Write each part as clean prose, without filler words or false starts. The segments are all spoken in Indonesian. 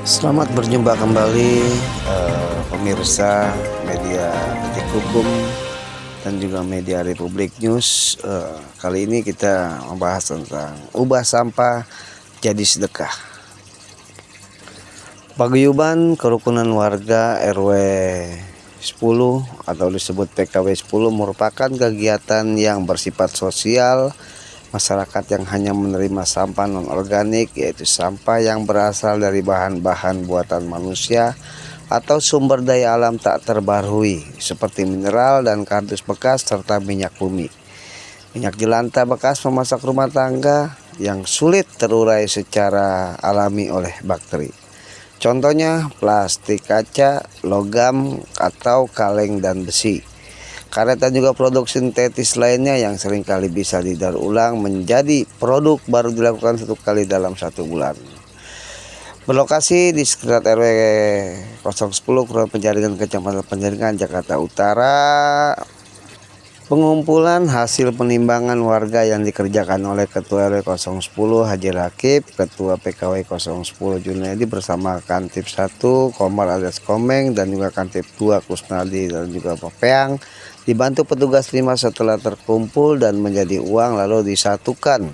Selamat berjumpa kembali pemirsa media Detik Hukum dan juga media Republik News. Kali ini kita membahas tentang ubah sampah jadi sedekah. Paguyuban kerukunan warga RW 10 atau disebut PKW 10 merupakan kegiatan yang bersifat sosial masyarakat yang hanya menerima sampah non-organik, yaitu sampah yang berasal dari bahan-bahan buatan manusia atau sumber daya alam tak terbaharui seperti mineral dan kardus bekas serta minyak bumi. Minyak jelantah bekas memasak rumah tangga yang sulit terurai secara alami oleh bakteri. Contohnya plastik, kaca, logam atau kaleng dan besi. Karet dan juga produk sintetis lainnya yang seringkali bisa didaur ulang menjadi produk baru dilakukan 1 kali dalam 1 bulan. Berlokasi di sekitar RW 010 Kelurahan Penjaringan, Kecamatan Penjaringan, Jakarta Utara. Pengumpulan hasil penimbangan warga yang dikerjakan oleh Ketua RW 010 Haji Rakib, Ketua PKW 010 Junaidi bersama Kantip 1 Komar alias Komeng dan juga Kantip 2 Kusnadi dan juga Pepeang, dibantu petugas 5 setelah terkumpul dan menjadi uang lalu disatukan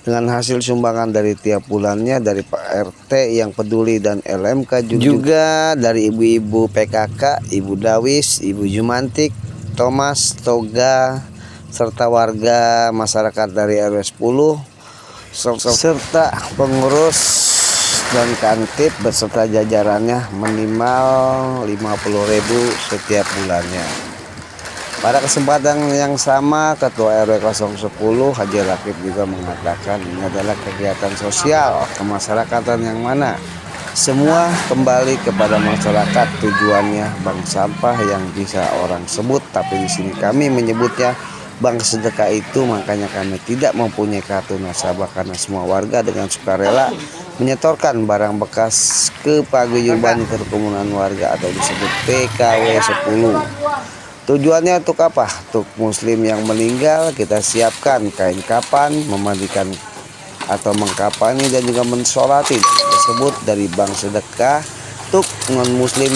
dengan hasil sumbangan dari tiap bulannya dari Pak RT yang peduli dan LMK juga dari ibu-ibu PKK, Ibu Dawis, Ibu Jumantik, Thomas, Toga, serta warga masyarakat dari RW 10 serta pengurus dan kantip beserta jajarannya minimal 50.000 setiap bulannya. Pada kesempatan yang sama, Ketua RW 010 Haji Rakib juga mengatakan ini adalah kegiatan sosial kemasyarakatan yang mana semua kembali kepada masyarakat. Tujuannya bank sampah yang bisa orang sebut, tapi di sini kami menyebutnya bank sedekah itu. Makanya kami tidak mempunyai kartu nasabah karena semua warga dengan sukarela menyetorkan barang bekas ke paguyuban kerukunan warga atau disebut PKW 10. Tujuannya untuk apa? Untuk muslim yang meninggal kita siapkan kain kafan, memandikan atau mengkafani dan juga mensolati tersebut dari bank sedekah. Untuk non muslim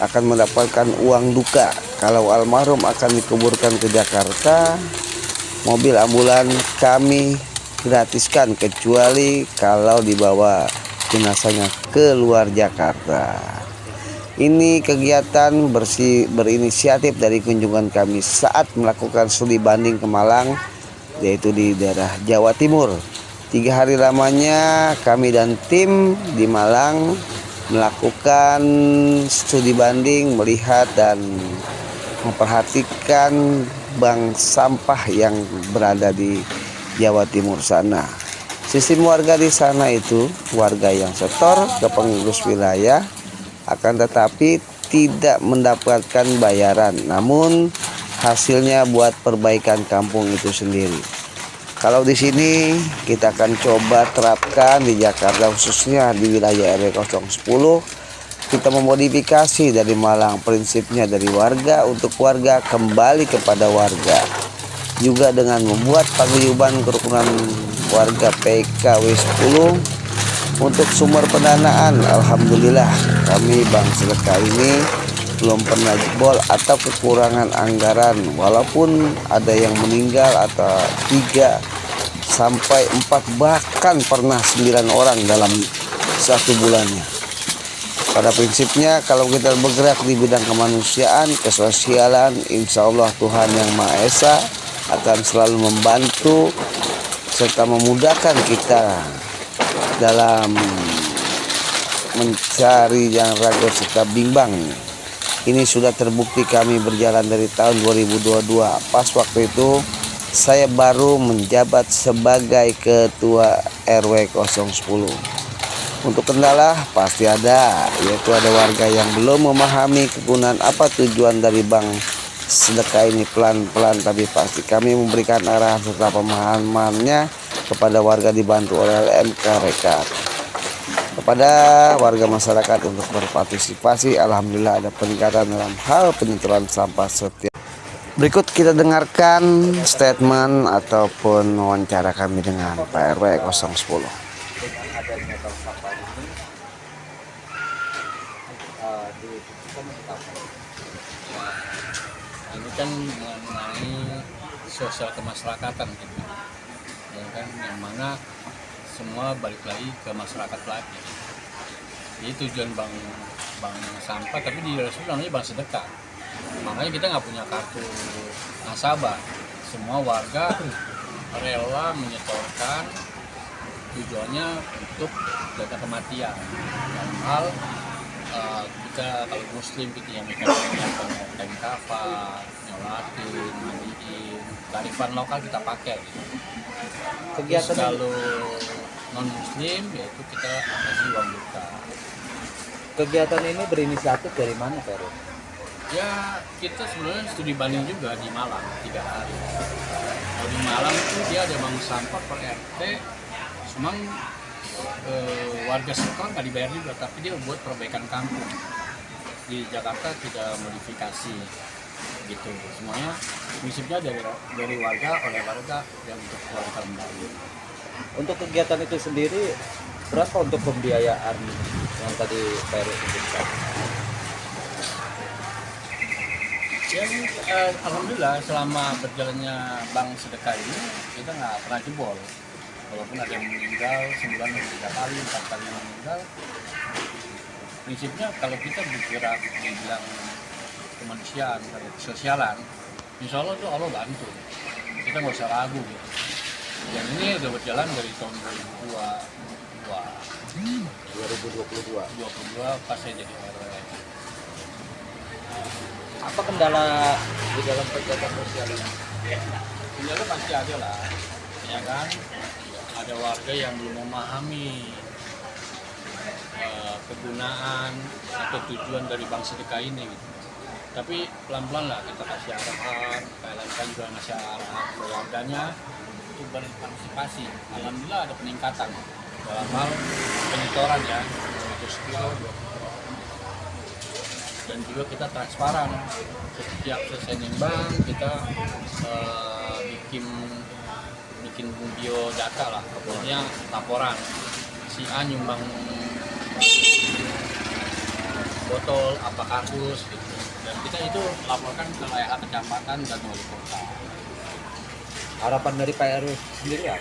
akan mendapatkan uang duka. Kalau almarhum akan dikuburkan ke Jakarta, mobil ambulan kami gratiskan kecuali kalau dibawa jenazahnya ke luar Jakarta. Ini kegiatan berinisiatif dari kunjungan kami saat melakukan studi banding ke Malang, yaitu di daerah Jawa Timur. 3 hari lamanya kami dan tim di Malang melakukan studi banding, melihat dan memperhatikan bank sampah yang berada di Jawa Timur sana. Sistem warga di sana itu warga yang setor ke pengurus wilayah, akan tetapi tidak mendapatkan bayaran, namun hasilnya buat perbaikan kampung itu sendiri. Kalau di sini kita akan coba terapkan di Jakarta, khususnya di wilayah RW 010, kita memodifikasi dari Malang, prinsipnya dari warga untuk warga kembali kepada warga. Juga dengan membuat paguyuban kerukunan warga PKW 10 untuk sumber pendanaan. Alhamdulillah kami bank sedekah ini belum pernah jebol atau kekurangan anggaran, walaupun ada yang meninggal atau 3 sampai 4 bahkan pernah 9 orang dalam 1 bulannya. Pada prinsipnya kalau kita bergerak di bidang kemanusiaan, kesosialan, insya Allah Tuhan Yang Maha Esa akan selalu membantu serta memudahkan kita dalam mencari yang ragu serta bimbang. Ini sudah terbukti kami berjalan dari tahun 2022. Pas waktu itu saya baru menjabat sebagai Ketua RW 010. Untuk kendala pasti ada, yaitu ada warga yang belum memahami kegunaan apa tujuan dari bank sedekah ini. Pelan-pelan tapi pasti kami memberikan arahan serta pemahamannya kepada warga, dibantu oleh LMK Rekat. Kepada warga masyarakat untuk berpartisipasi, alhamdulillah ada peningkatan dalam hal penyetoran sampah setiap. Berikut kita dengarkan statement ataupun wawancara kami dengan Pak RW 010. Wah, ini kan mengenai sosial kemasyarakatan gitu. Ya kan, yang mana semua balik lagi ke masyarakat lagi. Jadi tujuan bank sampah, tapi di Rasul namanya bank sedekah. Makanya kita nggak punya kartu nasabah. Semua warga rela menyetorkan, tujuannya untuk data kematian. Dalam hal kita kalau muslim gitu yang mereka kain kafan, nyolatin, mandiin, kearifan lokal kita pakai. Terus kalau non muslim yaitu kita kasih uang duka. Kegiatan ini berinisiatif dari mana, Pak RW? Ya kita sebenarnya studi banding juga di Malang 3 hari. Kalau di Malang itu dia ada bank sampah per RT, cuman warga sekitar nggak dibayar juga, tapi dia buat perbaikan kampung. Di Jakarta tidak modifikasi gitu, semuanya prinsipnya dari warga oleh warga yang untuk keluarga kembali. Untuk kegiatan itu sendiri berapa untuk pembiayaan yang tadi Pak RW sebutkan? Ya, alhamdulillah selama berjalannya bank sedekah ini kita nggak pernah jebol. Walaupun ada yang meninggal sebulan 3 kali, 4 kali meninggal. Prinsipnya kalau kita bergerak di bidang kemanusiaan, kesosialan, insya Allah tuh Allah bantu. Kita nggak usah ragu gitu. Dan ini udah berjalan dari tahun 2022 pas saya jadi RW. Apa kendala di dalam kegiatan sosial ini? Kendala pasti ada lah, ya kan? Ada warga yang belum memahami kegunaan atau tujuan dari bank sedekah ini gitu. Tapi pelan-pelan lah kita kasih arahan, KLMK juga ngasih arahan ke warganya untuk berpartisipasi. Alhamdulillah ada peningkatan dalam hal penyetoran ya, dan juga kita transparan. Setiap selesai nimbang kita bikin video data lah, pokoknya laporan si A nyumbang botol apa kardus gitu, dan kita itu laporkan ke LH kecamatan dan wali kota. Harapan dari Pak RW sendiri ya?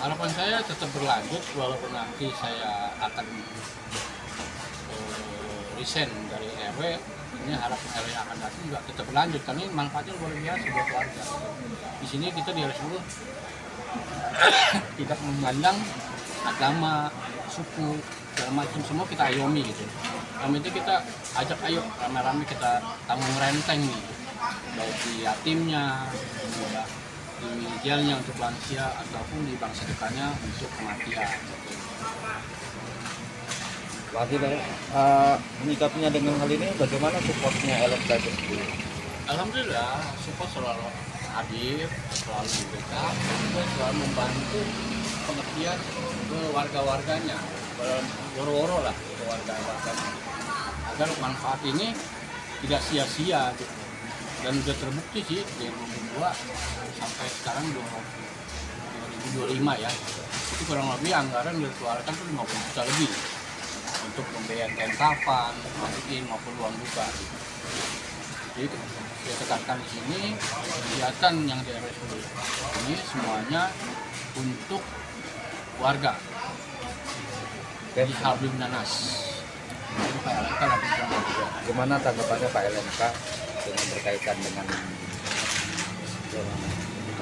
Harapan saya tetap berlanjut walaupun nanti saya akan resign dari RW. Ini harapan RW yang akan datang juga tetap berlanjut karena ini manfaatnya luar biasa buat warga. Di sini kita di Rasulullah tidak memandang agama, suku, segala macam, semua kita ayomi gitu. Kami itu kita ajak ayo rame-rame kita tanggung renteng nih, baik di yatimnya, di jalannya untuk lansia ataupun di bank sedekahnya untuk kematian. Lagi menyikapinya dengan hal ini, bagaimana supportnya LMK sendiri? Alhamdulillah, support selalu hadir, selalu dekat, dan selalu membantu pengertian ke warga-warganya, woro-woro lah ke warga-warganya, agar manfaat ini tidak sia-sia gitu. Dan sudah terbukti sih dari 2002 sampai sekarang 2025 ya, itu kurang lebih anggaran yang dikeluarkan itu 50 juta lebih untuk pembiayaan kain kafan, mandiin maupun uang duka. Jadi saya tekankan di sini kegiatan yang di RSUD ini semuanya untuk warga. Jadi hablum nanas. Jadi Pak LMK nanti juga. Gimana tanggapannya Pak LMK dengan berkaitan dengan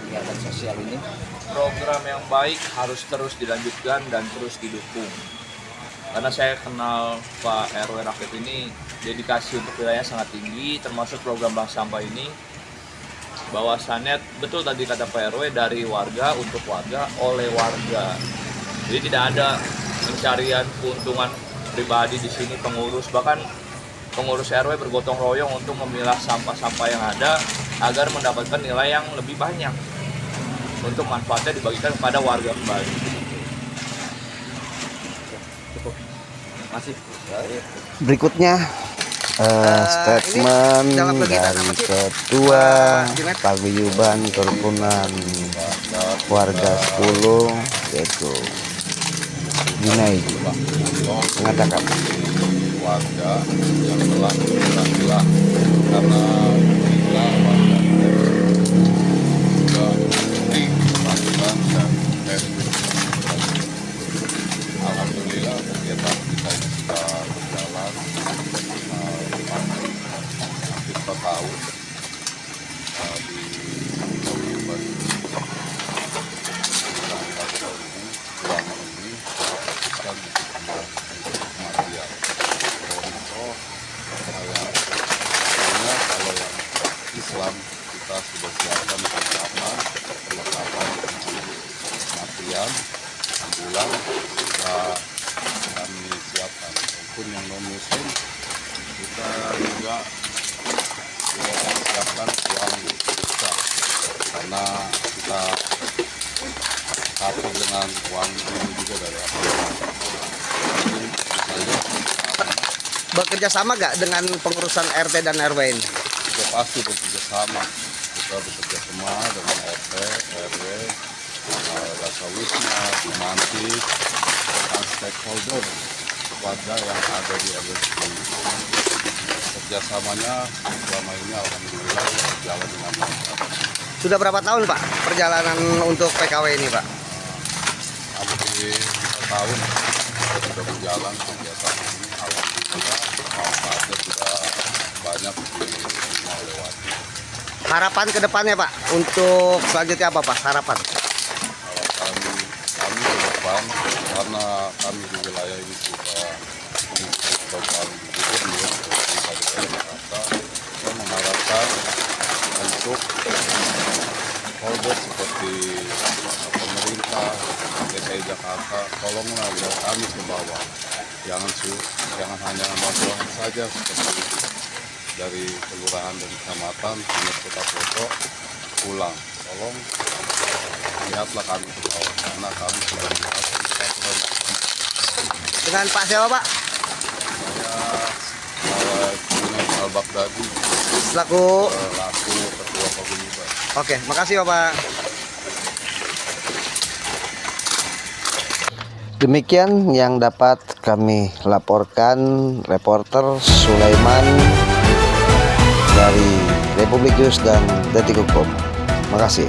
kegiatan sosial ini? Program yang baik harus terus dilanjutkan dan terus didukung. Karena saya kenal Pak RW Rakit ini dedikasi untuk wilayah sangat tinggi, termasuk program bank sampah ini. Bahwasannya betul tadi kata Pak RW, dari warga untuk warga oleh warga. Jadi tidak ada pencarian keuntungan pribadi di sini, pengurus, bahkan pengurus RW bergotong royong untuk memilah sampah-sampah yang ada agar mendapatkan nilai yang lebih banyak untuk manfaatnya dibagikan kepada warga kembali. Masih Berikutnya statement dari Ketua Paguyuban Kerukunan Warga 10 yaitu Junaidi mengatakan warga yang telah berpilah karena kita warga juga berhenti melakukan tes. Alhamdulillah kegiatan kita ini sudah berjalan hampir 4 tahun di Kabupaten selama ini fokuskan untuk kematian. Contoh kayak sebenarnya kalau yang Islam kita sudah siapkan bersama perlengkapan kematian bulan sudah kami siapkan, maupun yang non muslim kita juga siapkan uang besar karena kita satu dengan uang ini juga dari aplikasi. Mungkin misalnya Bekerja sama gak dengan pengurusan RT dan RW ini? sudah pasti bekerja sama. Kita bekerja sama dengan RT, RW, Dasa Wisma, Mantis, dan stakeholder warga yang ada di RW ini. Kerjasamanya selama ini alhamdulillah berjalan dengan lancar. Sudah berapa tahun Pak perjalanan untuk PKW ini Pak? Hampir 4 tahun kita sudah berjalan kegiatan ini, alhamdulillah manfaatnya sudah banyak diterima oleh warga. Harapan ke depannya Pak untuk selanjutnya apa Pak harapan? Harapan kami ke depan, karena kami di wilayah ini sudah mengikuti program gubernur di Kabupaten Jakarta, saya mengharapkan untuk holder seperti pemerintah DKI Jakarta, tolonglah lihat kami ke bawah, jangan hanya masalah saja seperti dari kelurahan dan kecamatan hanya foto pulang. Tolong lihatlah kami ke bawah, karena kami sudah melihat peraturan. Dengan Pak siapa Pak? Saya Junaid Al-Baghdadi Selaku selaku Ketua Paguyuban. Oke, makasih Bapak. Demikian yang dapat kami laporkan reporter Sulaiman dari Republik News dan Detik Hukum. Makasih.